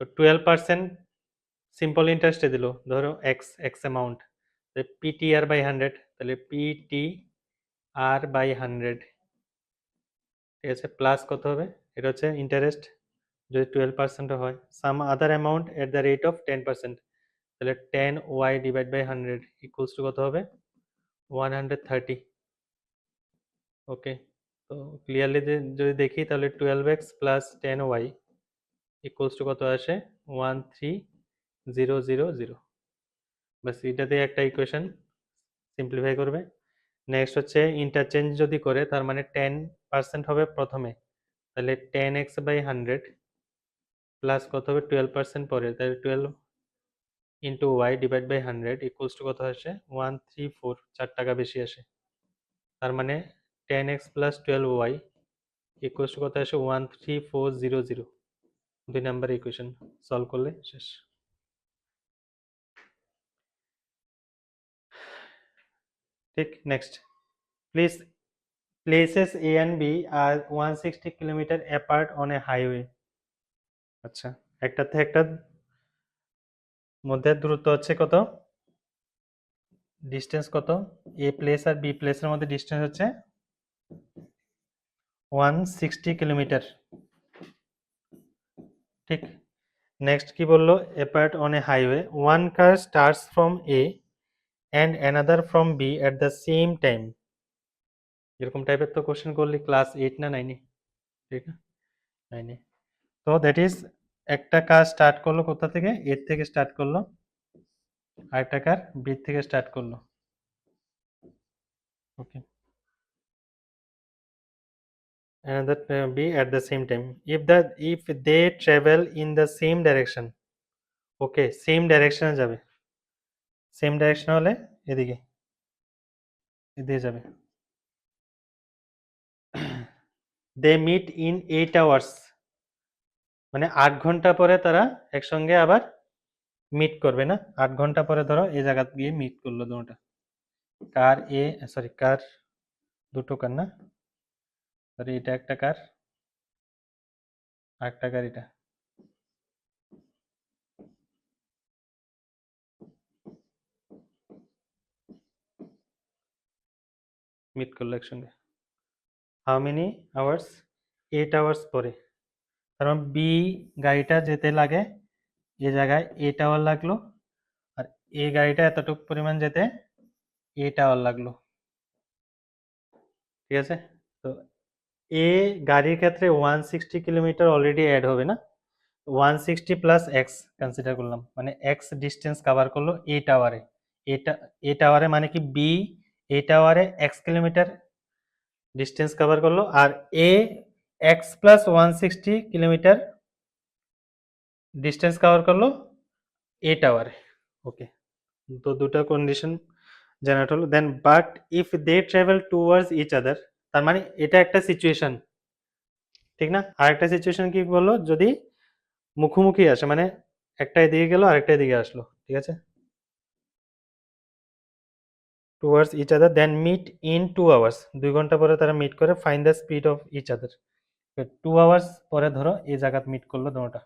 তো 12% সিম্পল ইন্টারেস্টে দিল, ধরো এক্স অ্যামাউন্ট, পিটিআর বাই 100, তাহলে পিটিআর বাই 100, ঠিক আছে, প্লাস কত হবে, এটা হচ্ছে ইন্টারেস্ট যদি 12% হয়, some other amount at the rate of 10%, তাহলে 10y divide by 100 equals to কত হবে, 130। ওকে, তো ক্লিয়ারলি যদি দেখি তাহলে 12x plus 10y equals to কত আসে, 13000। বাস এটাতে একটা ইকুয়েশন সিম্পলিফাই করবে। নেক্সট হচ্ছে ইন্টারচেঞ্জ যদি করে, তার মানে 10% হবে প্রথমে, তাহলে 10x বাই 100 প্লাস কত হবে 12% পরে, তাহলে 12 into Y divide by 100 equals to কত আসে, 134, 4 টাকা বেশি আসে। তার মানে 10x plus 12y equals to কত আসে, 13400। 2 নাম্বার ইকুয়েশন সলভ করলে শেষ। ঠিক, next, please places A and B আর 160 kilometre apart on a highway. আচ্ছা, একটাতে একটা মধ্যে দূরত্ব হচ্ছে কত, ডিস্টেন্স কত, এ প্লেস আর বি প্লেসের মধ্যে ডিস্টেন্স হচ্ছে 160 কিলোমিটার। ঠিক, নেক্সট কি বললো, apart on a highway one car starts from A and another from B at the same time. এরকম টাইপের তো কোশ্চেন করলি ক্লাস 8 না 9-এ, ঠিক না, 9-এ। তো দ্যাট ইজ একটা কাজ স্টার্ট করলো কোথা থেকে, এর থেকে স্টার্ট করলো, আরেকটা কার বি থেকে স্টার্ট করলো। ওকে, another b at the same time if they travel in the same direction। Okay, same ডাইরেকশনে যাবে, সেম ডাইরেকশন হলে এদিকে এদিকে যাবে। দে মিট ইন 8 আওয়ার্স, মানে 8 ঘন্টা পরে তারা একসঙ্গে আবার মিট করবে না, 8 ঘন্টা পরে ধরো এই জায়গা গিয়ে মিট করলো দুটোটা, কার এ, সরি কার, দুটো কার না, সরি এটা একটা কার আর একটা কার, এটা মিট করলো একসঙ্গে। হাউ মেনি আওয়ার্স, 8 আওয়ার্স পরে, কারণ বি গাড়িটা যেতে লাগে এ জায়গায় 8 আওয়ার লাগলো, আর এই গাড়িটা এতটুকু পরিমাণ যেতে 8 আওয়ার লাগলো, ঠিক আছে। তো এ গাড়ির ক্ষেত্রে 160 কিলোমিটার অলরেডি অ্যাড হবে না, 160 প্লাস এক্স কনসিডার করলাম, মানে এক্স ডিস্টেন্স কভার করলো 8 আওয়ারে, 8 আওয়ারে মানে কি বি 8 আওয়ারে এক্স কিলোমিটার ডিস্টেন্স কভার করলো, আর A X plus 160 kilometre distance cover করলো 8 আওয়ারে। ওকে, তো দুটো কন্ডিশন জেনারেট হলো। Then but if they travel towards each other, তার মানে এটা একটা সিচুয়েশন, ঠিক না। আর একটা সিচুয়েশন কি বললো, যদি মুখোমুখি আসে, মানে একটা এদিকে গেল আর একটা এদিকে আসলো, ঠিক আছে, towards each other then meet in 2 hours, 2 ঘন্টা পরে তারা মিট করে, find the speed of each other. 2 hours পরে ধরো এই জায়গাত মিট করলো দুটোটা,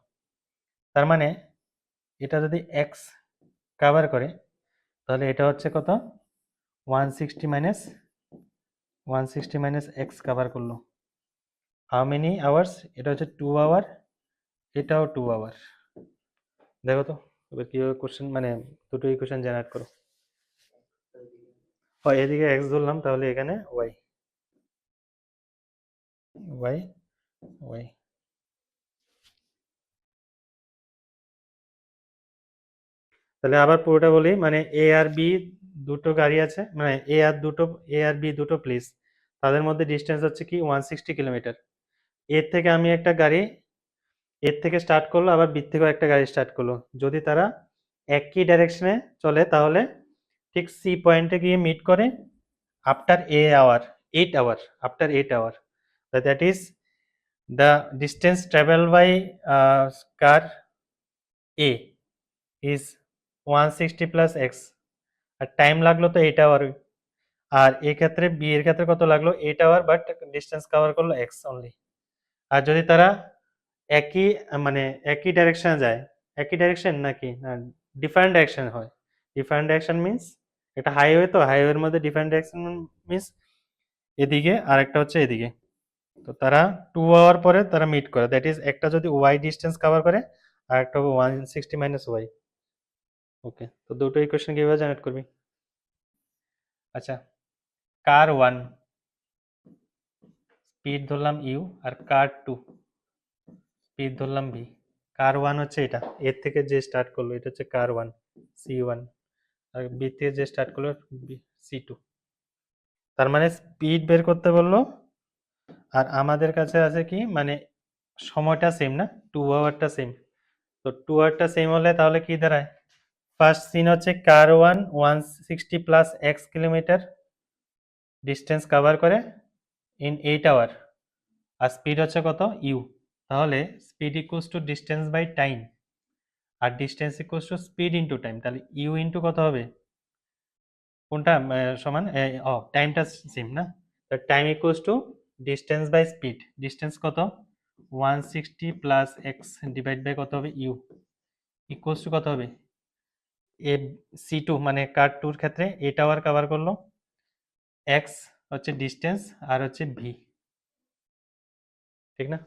তার মানে এটা যদি এক্স কভার করে তাহলে এটা হচ্ছে কত, 160 মাইনাস এক্স কভার করলো, হাউ মেনি আওয়ার্স, এটা হচ্ছে 2 আওয়ার, এটাও 2 আওয়ার। দেখো তো এবার কীভাবে কোশ্চেন, মানে দুটো ইকুয়েশন জেনারেট করো। হয় এদিকে এক্স ধরলাম, তাহলে এখানে ওয়াই, ওয়াই, ওয়াই। তাহলে আবার পুরোটা বলি, মানে এ আর বি দুটো গাড়ি আছে, মানে এ আর বি দুটো প্লেস, তাদের মধ্যে ডিস্টেন্স হচ্ছে কি 160 কিলোমিটার। এর থেকে আমি একটা গাড়ি এর থেকে স্টার্ট করলো, আবার বি থেকেও একটা গাড়ি স্টার্ট করলো, যদি তারা একই ডাইরেকশনে চলে তাহলে ঠিক সি পয়েন্টে গিয়ে মিট করে after 8 hour, after 8 hour, that is the distance travel by car A is 160 plus X, আর টাইম লাগলো তো 8 আওয়ার, আর এই ক্ষেত্রে বি এর ক্ষেত্রে কত লাগলো 8 আওয়ার, বাট ডিস্টেন্স কভার করলো এক্স অনলি। আর যদি তারা একই মানে একই ডাইরেকশনে যায়, একই ডাইরেকশন নাকি না ডিফারেন্ট ডাইরেকশন হয়? ডিফারেন্ট ডাইরেকশন মিন্স এটা হাইওয়ে, তো হাইওয়ের মধ্যে ডিফারেন্ট ডাইরেকশন মিন্স এদিকে আর একটা হচ্ছে এদিকে। তো তারা 2 আওয়ার পরে তারা মিট করে, দ্যাট ইজ একটা যদি ওয়াই ডিস্টেন্স কভার করে আর একটা 160 - ওয়াই। ওকে, তো দুটো ইকুয়েশন কিভাবে জেনারেট করবি? আচ্ছা, কার 1 স্পিড ধরলাম ইউ, আর কার 2 স্পিড ধরলাম ভি। কার 1 হচ্ছে এটা, এর থেকে যে স্টার্ট করলো এটা হচ্ছে কার 1 C1, আর বি থেকে যে স্টার্ট করলো C2। তার মানে স্পিড বের করতে বললো, আর আমাদের কাছে আছে কি মানে সময়টা সেম না, 2 আওয়ারটা সেম। তো 2 আওয়ারটা সেম হলে তাহলে কি দাঁড়ায়? ফার্স্ট সিন হচ্ছে car 1 160 plus X kilometre distance cover করে ইন 8 আওয়ার, আর স্পিড হচ্ছে কত ইউ। তাহলে speed equals to distance by time, আর distance equals to speed into time. তাহলে ইউ ইন্টু কত হবে? কোনটা সমান? টাইমটা সেম না, time equals to distance by speed. Distance কত? 160 প্লাস এক্স ডিভাইড বাই কত হবে ইউ, ইকুয়ালস টু কত হবে? এ C2 মানে কার 2 এর ক্ষেত্রে 8 আওয়ার কভার করলো, এক্স হচ্ছে ডিস্টেন্স আর হচ্ছে ভি, ঠিক না?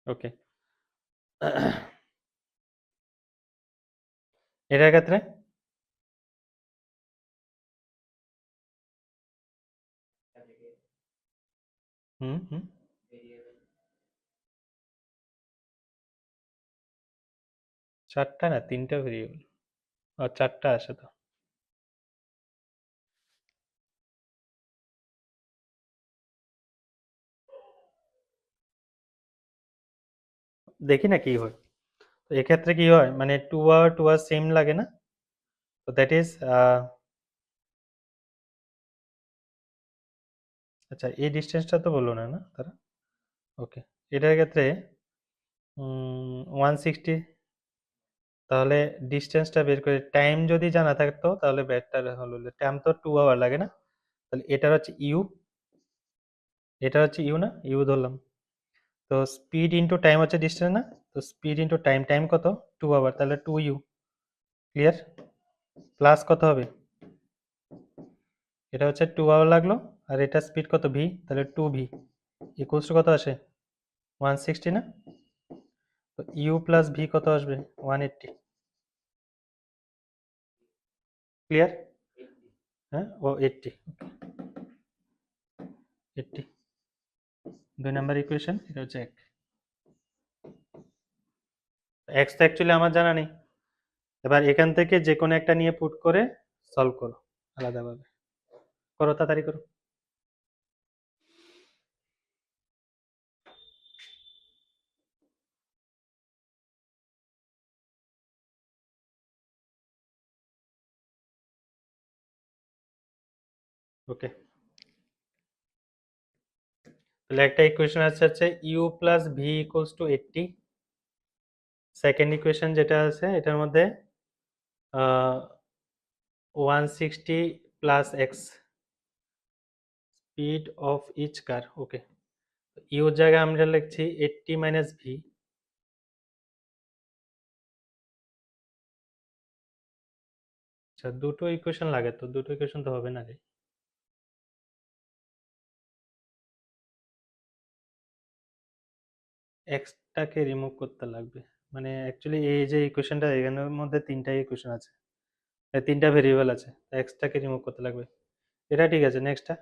ওকে, এটার ক্ষেত্রে হুম হুম 4টা না 3টা ভেরিয়েবল, আর 4টা আসে তো। দেখি না কি হয়। তো এক্ষেত্রে কি হয় মানে 2 আওয়ার সেম লাগে না? তো দ্যাট ইজ আচ্ছা, এই ডিস্টেন্সটা তো বললো না না তারা। ওকে, এটার ক্ষেত্রে 160, তাহলে ডিস্টেন্সটা বের করে টাইম যদি জানা থাকতো তাহলে বেটার হলো। টাইম তো 2 আওয়ার লাগে না, তাহলে এটার হচ্ছে ইউ, এটা হচ্ছে ইউ না, ইউ ধরলাম। তো স্পিড ইন্টু টাইম হচ্ছে ডিস্টেন্স না, তো স্পিড ইন্টু টাইম, টাইম কত? 2 আওয়ার, তাহলে 2U। ক্লিয়ার? প্লাস কত হবে? এটা হচ্ছে 2 আওয়ার লাগলো, আর এটা স্পিড কত ভি, তাহলে 2V ইকুয়ালস টু কত আসে? 160 না? তো ইউ প্লাস ভি কত আসবে? 180। ক্লিয়ার? হ্যাঁ, ও 80, 80 2 নাম্বার ইকুয়েশন, এটা হচ্ছে এক। এক্স তো অ্যাকচুয়ালি আমার জানা নেই, এবার এখান থেকে যে কোনো একটা নিয়ে পুট করে সলভ করো আলাদাভাবে, করো তাড়াতাড়ি করো। ওকে, তাহলে একটা ইকুয়েশন আছে হচ্ছে U plus V equals to 80। Second equation যেটা আছে এটার মধ্যে 160 plus X speed of each car. Okay, ইউর জায়গায় আমরা লিখছি 80 মাইনাস ভি। আচ্ছা, দুটো ইকুয়েশন লাগে তো, দুটো ইকুয়েশন তো হবে না রে। এক্সটাকে রিমুভ করতে লাগবে, মানে অ্যাকচুয়ালি এই যে ইকুয়েশনটা এখানের মধ্যে 3টা ইকুয়েশন আছে, 3টা ভেরিয়েবল আছে, এক্সটাকে রিমুভ করতে লাগবে। এটা ঠিক আছে, নেক্সটটা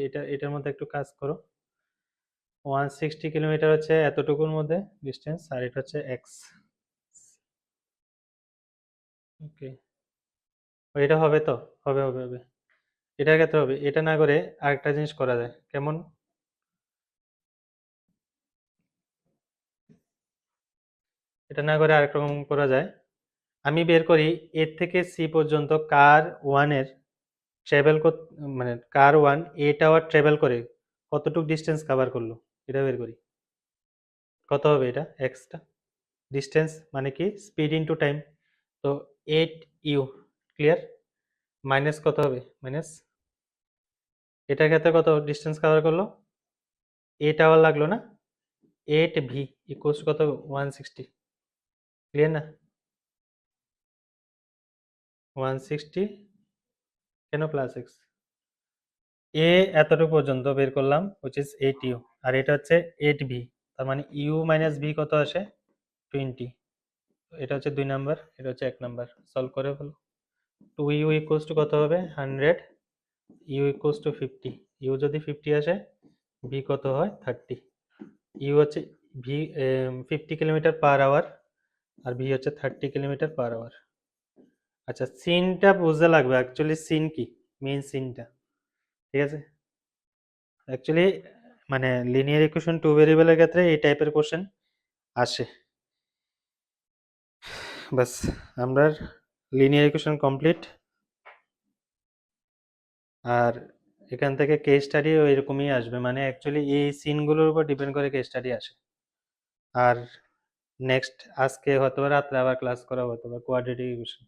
এটা এটার মধ্যে একটু কাজ করো। 160 কিলোমিটার হচ্ছে এতটুকুর মধ্যে ডিস্টেন্স, আর এটা হচ্ছে এক্স। ওকে, এটা হবে তো? হবে হবে হবে, এটার ক্ষেত্রে হবে। এটা না করে আরেকটা জিনিস করা যায়, কেমন? এটা না করে আরেক রকম করা যায়। আমি বের করি এর থেকে সি পর্যন্ত কার ওয়ানের ট্রাভেল মানে কার 1 8 আওয়ার ট্রাভেল করে কতটুকু ডিস্টেন্স কভার করলো, এটা বের করি। কত হবে এটা? এক্সটা ডিস্টেন্স মানে কি স্পিড ইন্টু টাইম। তো 8u ক্লিয়ার, মাইনাস কত হবে, মাইনাস এটার ক্ষেত্রে কত ডিস্টেন্স কভার করলো, 8 আওয়ার লাগলো না, 8v ইকুয়ালস কত 160, ক্লিয়ার না, 160 কেন প্লাস এক্স, এ এতটুকু পর্যন্ত বের করলাম which is 8u, আর এটা হচ্ছে 8v, তার মানে u মাইনাস v কত আসে 20, এটা হচ্ছে 2 নাম্বার, এটা হচ্ছে 1 নাম্বার, সলভ করে ফেলো। 2u ইকুয়ালস টু কত হবে 100, u ইকুয়ালস টু 50, u যদি 50 আসে v কত হয় 30, u হচ্ছে v 50 কিলোমিটার পার আওয়ার আর v হচ্ছে 30 কিলোমিটার পার আওয়ার। আচ্ছা সিনটা বুঝতে লাগবে, অ্যাকচুয়ালি সিন কি, মেইন সিনটা, ঠিক আছে। অ্যাকচুয়ালি মানে লিনিয়ার ইকুয়েশন টু ভেরিয়েবলের ক্ষেত্রে এই টাইপের কোশ্চেন আসে। বাস আমরা লিনিয়ার ইকুয়েশন কমপ্লিট, আর এখান থেকে কেস স্টাডি এরকমই আসবে, মানে অ্যাকচুয়ালি এই সিনগুলোর উপর ডিপেন্ড করে কেস স্টাডি আসে। আর নেক্সট আজকে হয়তো রাত্রে আবার ক্লাস করা হতো বা কোয়াড্রেটিক ইকুয়েশন।